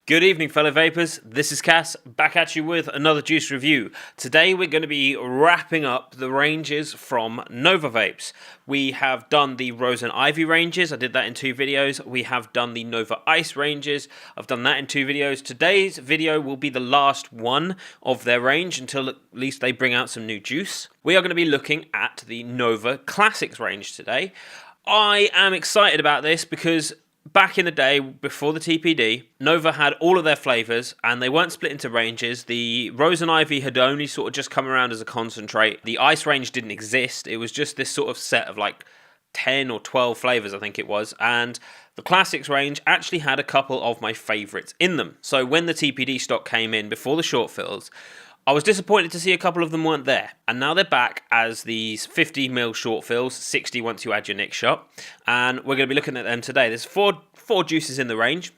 Good evening, fellow vapors. This is Cass, back at you with another juice review. Today we're going to be wrapping up the ranges from Nova Vapes. We have done the Rose and Ivy ranges. I did that in 2 videos. We have done the Nova Ice ranges. I've done that in 2 videos. Today's video will be the last one of their range until at least they bring out some new juice. We are going to be looking at the Nova Classics range today. I am excited about this because back in the day, before the TPD, Nova had all of their flavours and they weren't split into ranges. The Rose and Ivy had only sort of just come around as a concentrate. The Ice range didn't exist. It was just this sort of set of like 10 or 12 flavours, I think it was. And the Classics range actually had a couple of my favourites in them. So when the TPD stock came in before the short fills, I was disappointed to see a couple of them weren't there, and now they're back as these 50ml short fills, 60 once you add your Nick shot, and we're going to be looking at them today. There's four juices in the range,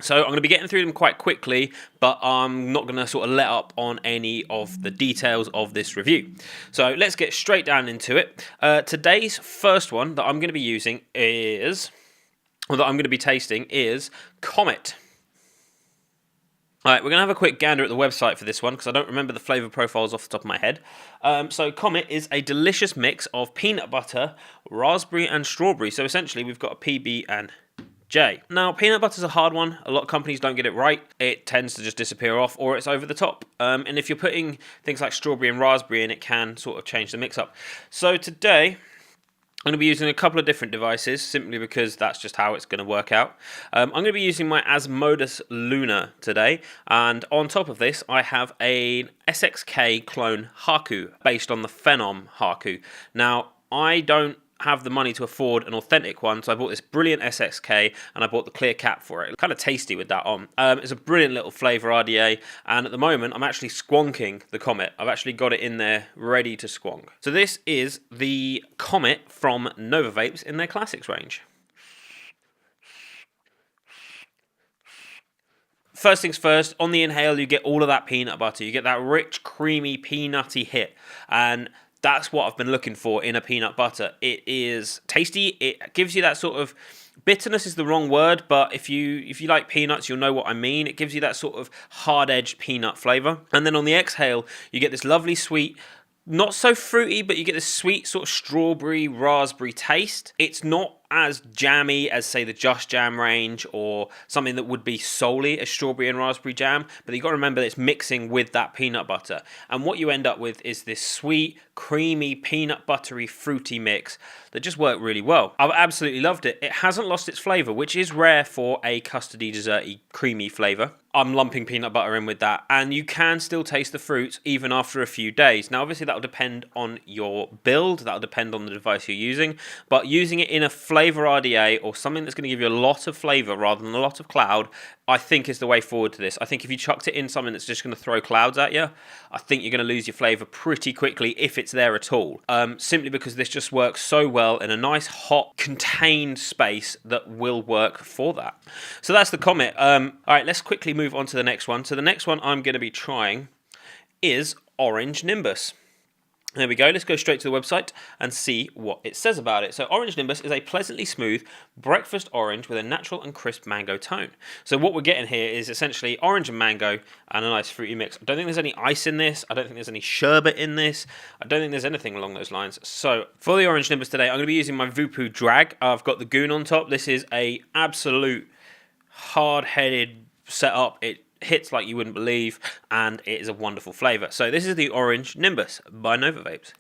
so I'm going to be getting through them quite quickly, but I'm not going to sort of let up on any of the details of this review. So let's get straight down into it. Today's first one that I'm going to be using is, or that I'm going to be tasting is Comet. Alright, we're going to have a quick gander at the website for this one because I don't remember the flavour profiles off the top of my head. So Comet is a delicious mix of peanut butter, raspberry and strawberry. So essentially we've got a PB and J. Now, peanut butter's a hard one. A lot of companies don't get it right. It tends to just disappear off or it's over the top. And if you're putting things like strawberry and raspberry in, it can sort of change the mix up. So today I'm going to be using a couple of different devices simply because that's just how it's going to work out. I'm going to be using my Asmodus Luna today, and on top of this I have an SXK clone Haku based on the Phenom Haku. Now, I don't have the money to afford an authentic one, so I bought this brilliant SXK and I bought the clear cap for it. Kind of tasty with that on. It's a brilliant little flavour RDA, and at the moment I'm actually squonking the Comet. I've actually got it in there ready to squonk. So this is the Comet from Nova Vapes in their Classics range. First things first, on the inhale you get all of that peanut butter. You get that rich, creamy, peanutty hit, and that's what I've been looking for in a peanut butter. It is tasty. It gives you that sort of bitterness is the wrong word, but if you like peanuts, you'll know what I mean. It gives you that sort of hard-edged peanut flavour. And then on the exhale, you get this lovely sweet, not so fruity, but you get this sweet sort of strawberry, raspberry taste. It's not as jammy as, say, the Just Jam range or something that would be solely a strawberry and raspberry jam, but you've got to remember that it's mixing with that peanut butter. And what you end up with is this sweet, creamy, peanut buttery, fruity mix that just worked really well. I've absolutely loved it. It hasn't lost its flavour, which is rare for a custardy, desserty, creamy flavour. I'm lumping peanut butter in with that, and you can still taste the fruits even after a few days. Now, obviously, that'll depend on your build, that'll depend on the device you're using, but using it in a flavour RDA or something that's going to give you a lot of flavour rather than a lot of cloud, I think is the way forward to this. I think if you chucked it in something that's just going to throw clouds at you, I think you're going to lose your flavour pretty quickly if it's there at all. Simply because this just works so well in a nice, hot, contained space that will work for that. So that's the Comet. Alright, let's quickly move on to the next one. So the next one I'm going to be trying is Orange Nimbus. There we go, let's go straight to the website and see what it says about it. So Orange Nimbus is a pleasantly smooth breakfast orange with a natural and crisp mango tone. So what we're getting here is essentially orange and mango and a nice fruity mix. I don't think there's any ice in this. I don't think there's any sherbet in this. I don't think there's anything along those lines. So for the Orange Nimbus today, I'm going to be using my Voopoo Drag. I've got the Goon on top. This is a absolute hard-headed setup. It hits like you wouldn't believe, and it is a wonderful flavour. So this is the Orange Nimbus by Nova Vapes.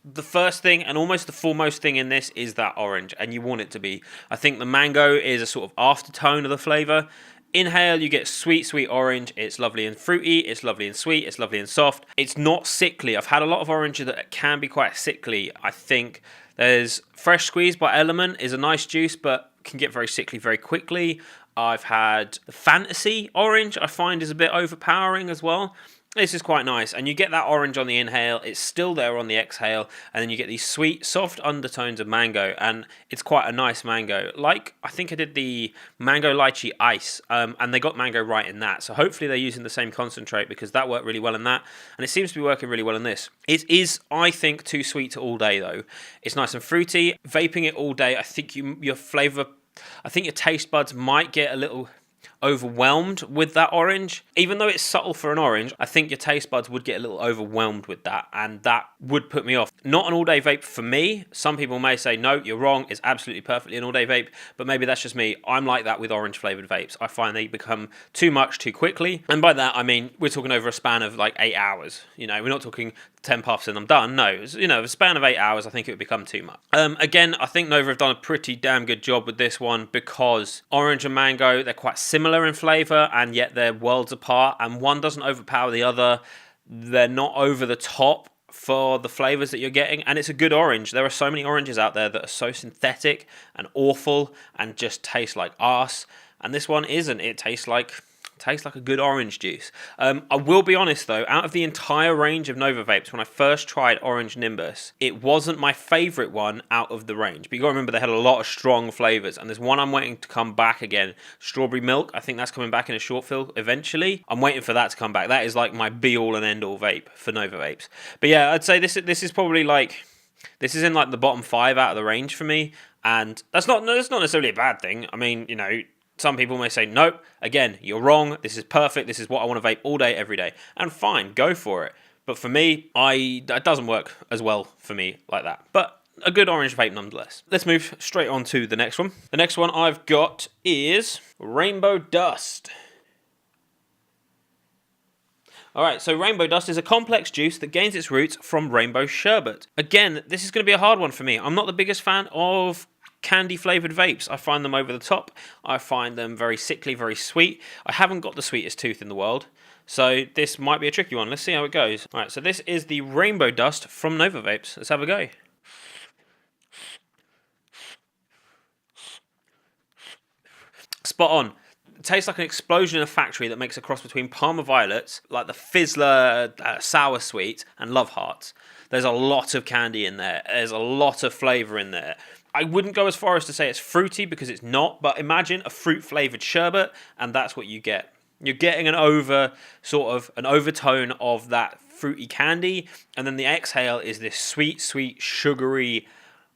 The first thing and almost the foremost thing in this is that orange, and you want it to be. I think the mango is a sort of aftertone of the flavour. Inhale, you get sweet, sweet orange. It's lovely and fruity. It's lovely and sweet. It's lovely and soft. It's not sickly. I've had a lot of orange that can be quite sickly. I think there's Fresh Squeeze by Element is a nice juice, but can get very sickly very quickly. I've had the Fantasy Orange, I find is a bit overpowering as well. This is quite nice, and you get that orange on the inhale, it's still there on the exhale, and then you get these sweet, soft undertones of mango, and it's quite a nice mango. Like, I think I did the mango lychee ice, and they got mango right in that, so hopefully they're using the same concentrate, because that worked really well in that, and it seems to be working really well in this. It is, I think, too sweet to all day, though. It's nice and fruity. Vaping it all day, I think your flavour, I think your taste buds might get a little overwhelmed with that orange. Even though it's subtle for an orange, I think your taste buds would get a little overwhelmed with that, and that would put me off. Not an all-day vape for me. Some people may say, no, you're wrong, it's absolutely perfectly an all-day vape, but maybe that's just me. I'm like that with orange-flavoured vapes. I find they become too much too quickly, and by that I mean we're talking over a span of like 8 hours. You know, we're not talking 10 puffs and I'm done. No, you know, a span of 8 hours, I think it would become too much. Again, I think Nova have done a pretty damn good job with this one, because orange and mango, they're quite similar in flavour, and yet they're worlds apart, and one doesn't overpower the other. They're not over the top for the flavours that you're getting, and it's a good orange. There are so many oranges out there that are so synthetic and awful and just taste like arse, and this one isn't. It tastes like a good orange juice. I will be honest though, out of the entire range of Nova Vapes, when I first tried Orange Nimbus, it wasn't my favourite one out of the range. But you got to remember they had a lot of strong flavours, and there's one I'm waiting to come back again, Strawberry Milk. I think that's coming back in a short fill eventually. I'm waiting for that to come back. That is like my be all and end all vape for Nova Vapes. But yeah, I'd say this is probably like, this is in like the bottom 5 out of the range for me, and that's not necessarily a bad thing. I mean, you know, some people may say, nope, again, you're wrong, this is perfect, this is what I want to vape all day, every day. And fine, go for it. But for me, it doesn't work as well for me like that. But a good orange vape nonetheless. Let's move straight on to the next one. The next one I've got is Rainbow Dust. Alright, so Rainbow Dust is a complex juice that gains its roots from rainbow sherbet. Again, this is going to be a hard one for me. I'm not the biggest fan of candy flavoured vapes. I find them over the top. I find them very sickly, very sweet. I haven't got the sweetest tooth in the world, so this might be a tricky one. Let's see how it goes. Alright, so this is the Rainbow Dust from Nova Vapes. Let's have a go. Spot on. It tastes like an explosion in a factory that makes a cross between Parma Violets, like the Fizzler Sour Sweet, and Love Hearts. There's a lot of candy in there. There's a lot of flavour in there. I wouldn't go as far as to say it's fruity, because it's not, but imagine a fruit flavoured sherbet, and that's what you get. You're getting an overtone of that fruity candy, and then the exhale is this sweet, sweet, sugary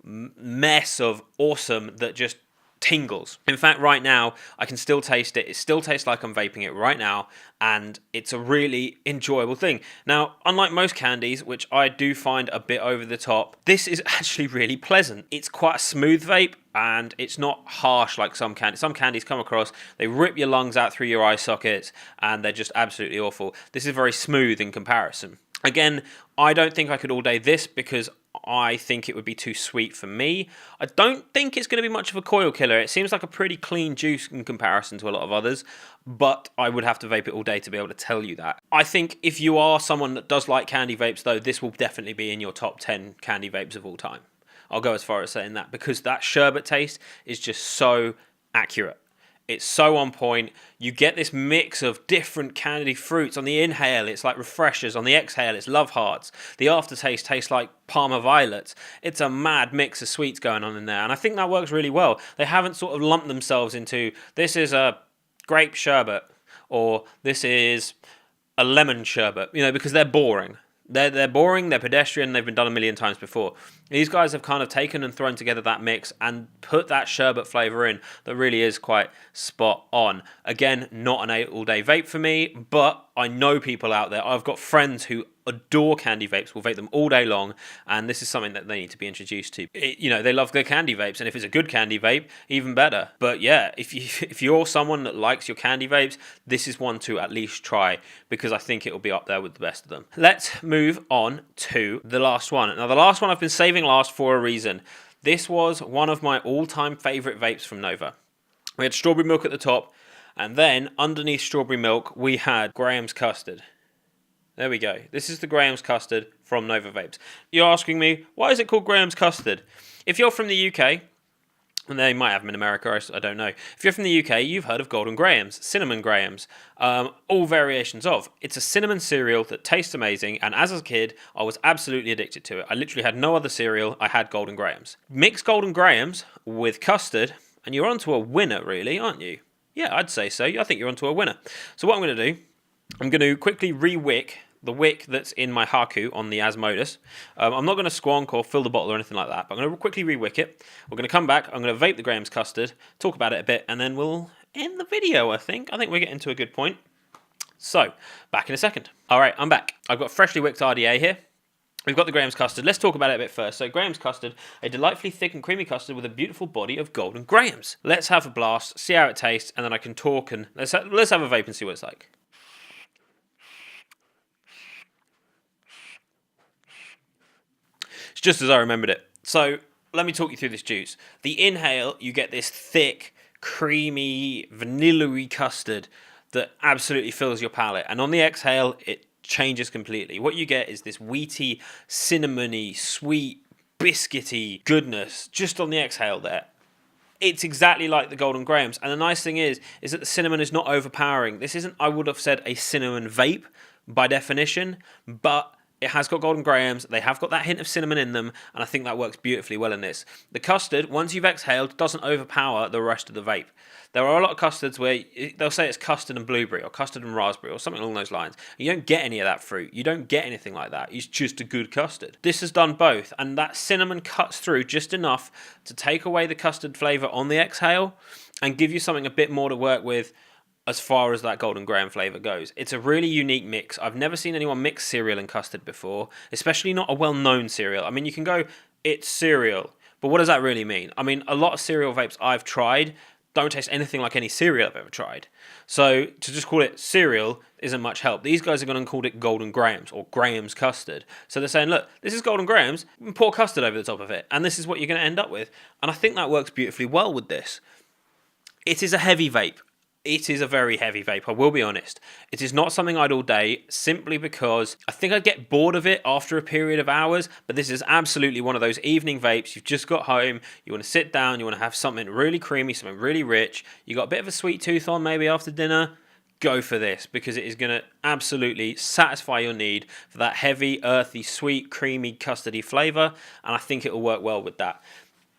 mess of awesome that just tingles. In fact, right now, I can still taste it. It still tastes like I'm vaping it right now, and it's a really enjoyable thing. Now, unlike most candies, which I do find a bit over the top, this is actually really pleasant. It's quite a smooth vape, and it's not harsh like some candies. Some candies come across, they rip your lungs out through your eye sockets, and they're just absolutely awful. This is very smooth in comparison. Again, I don't think I could all day this, because I think it would be too sweet for me. I don't think it's going to be much of a coil killer. It seems like a pretty clean juice in comparison to a lot of others, but I would have to vape it all day to be able to tell you that. I think if you are someone that does like candy vapes though, this will definitely be in your top 10 candy vapes of all time. I'll go as far as saying that, because that sherbet taste is just so accurate. It's so on point. You get this mix of different candy fruits. On the inhale, it's like refreshers. On the exhale, it's Love Hearts. The aftertaste tastes like Parma Violets. It's a mad mix of sweets going on in there, and I think that works really well. They haven't sort of lumped themselves into, this is a grape sherbet, or this is a lemon sherbet, you know, because they're boring. They're boring, they're pedestrian, they've been done a million times before. These guys have kind of taken and thrown together that mix and put that sherbet flavour in that really is quite spot on. Again, not an all-day vape for me, but I know people out there. I've got friends who adore candy vapes, will vape them all day long, and this is something that they need to be introduced to. You know, they love their candy vapes, and if it's a good candy vape, even better. But yeah, if you're someone that likes your candy vapes, this is one to at least try, because I think it will be up there with the best of them. Let's move on to the last one. Now, the last one I've been saving last for a reason. This was one of my all-time favourite vapes from Nova. We had Strawberry Milk at the top, and then underneath Strawberry Milk, we had Graham's Custard. There we go. This is the Graham's Custard from Nova Vapes. You're asking me, why is it called Graham's Custard? If you're from the UK, And they might have them in America, I don't know. If you're from the UK, you've heard of Golden Grahams, Cinnamon Grahams, all variations of. It's a cinnamon cereal that tastes amazing, and as a kid, I was absolutely addicted to it. I literally had no other cereal, I had Golden Grahams. Mix Golden Grahams with custard, and you're onto a winner, really, aren't you? Yeah, I'd say so. I think you're onto a winner. So what I'm going to do, I'm going to quickly re-wick the wick that's in my Haku on the Asmodus. I'm not going to squonk or fill the bottle or anything like that, but I'm going to quickly re-wick it. We're going to come back, I'm going to vape the Graham's Custard, talk about it a bit, and then we'll end the video, I think. I think we're getting to a good point. So, back in a second. Alright, I'm back. I've got freshly wicked RDA here. We've got the Graham's Custard. Let's talk about it a bit first. So Graham's Custard, a delightfully thick and creamy custard with a beautiful body of golden Grahams. Let's have a blast, see how it tastes, and then I can talk and let's have a vape and see what it's like. It's just as I remembered it. So let me talk you through this juice. The inhale, you get this thick, creamy, vanilla-y custard that absolutely fills your palate. And on the exhale, it changes completely. What you get is this wheaty, cinnamony, sweet, biscuity goodness just on the exhale there. It's exactly like the Golden Grahams. And the nice thing is that the cinnamon is not overpowering. This isn't, I would have said, a cinnamon vape by definition, but it has got Golden Grahams, they have got that hint of cinnamon in them, and I think that works beautifully well in this. The custard, once you've exhaled, doesn't overpower the rest of the vape. There are a lot of custards where they'll say it's custard and blueberry, or custard and raspberry, or something along those lines. You don't get any of that fruit, you don't get anything like that, it's just a good custard. This has done both, and that cinnamon cuts through just enough to take away the custard flavour on the exhale, and give you something a bit more to work with as far as that Golden Graham flavour goes. It's a really unique mix. I've never seen anyone mix cereal and custard before, especially not a well-known cereal. I mean, you can go, it's cereal, but what does that really mean? I mean, a lot of cereal vapes I've tried don't taste anything like any cereal I've ever tried. So to just call it cereal isn't much help. These guys are going to call it Golden Grahams or Graham's Custard. So they're saying, look, this is Golden Grahams, pour custard over the top of it, and this is what you're going to end up with. And I think that works beautifully well with this. It is a heavy vape. It is a very heavy vape, I will be honest. It is not something I'd all day, simply because I think I'd get bored of it after a period of hours, but this is absolutely one of those evening vapes. You've just got home, you want to sit down, you want to have something really creamy, something really rich, you got a bit of a sweet tooth on maybe after dinner, go for this, because it is going to absolutely satisfy your need for that heavy, earthy, sweet, creamy, custardy flavour, and I think it will work well with that.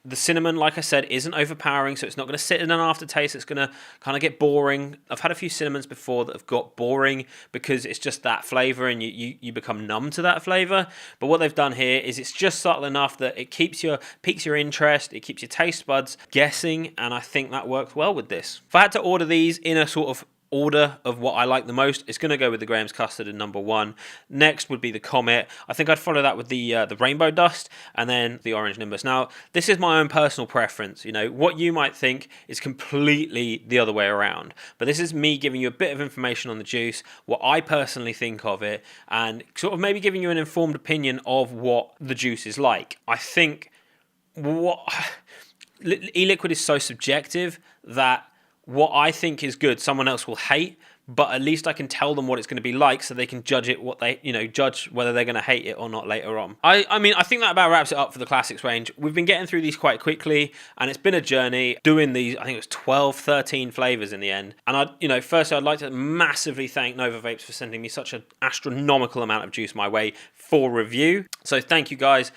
The cinnamon, like I said, isn't overpowering, so it's not going to sit in an aftertaste. It's going to kind of get boring. I've had a few cinnamons before that have got boring because it's just that flavour and you become numb to that flavour. But what they've done here is it's just subtle enough that it piques your interest, it keeps your taste buds guessing, and I think that works well with this. If I had to order these in a sort of order of what I like the most, it's going to go with the Graham's Custard in number 1. Next would be the Comet. I think I'd follow that with the Rainbow Dust, and then the Orange Nimbus. Now, this is my own personal preference. You know, what you might think is completely the other way around. But this is me giving you a bit of information on the juice, what I personally think of it, and sort of maybe giving you an informed opinion of what the juice is like. I think e-liquid is so subjective that what I think is good, someone else will hate, but at least I can tell them what it's going to be like so they can judge it, judge whether they're going to hate it or not later on. I mean, I think that about wraps it up for the Classics range. We've been getting through these quite quickly, and it's been a journey doing these. I think it was 12, 13 flavours in the end. And firstly, I'd like to massively thank Nova Vapes for sending me such an astronomical amount of juice my way for review. So thank you guys.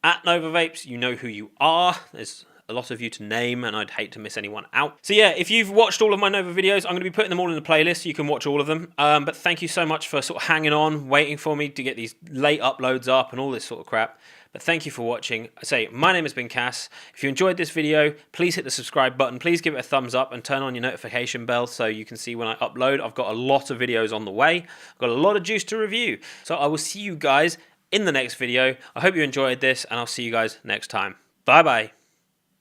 At Nova Vapes, you know who you are. There's a lot of you to name, and I'd hate to miss anyone out. So yeah, if you've watched all of my Nova videos, I'm going to be putting them all in the playlist so you can watch all of them. But thank you so much for sort of hanging on, waiting for me to get these late uploads up and all this sort of crap. But thank you for watching. I say, my name has been Cass. If you enjoyed this video, please hit the subscribe button. Please give it a thumbs up and turn on your notification bell so you can see when I upload. I've got a lot of videos on the way. I've got a lot of juice to review. So I will see you guys in the next video. I hope you enjoyed this, and I'll see you guys next time. Bye-bye.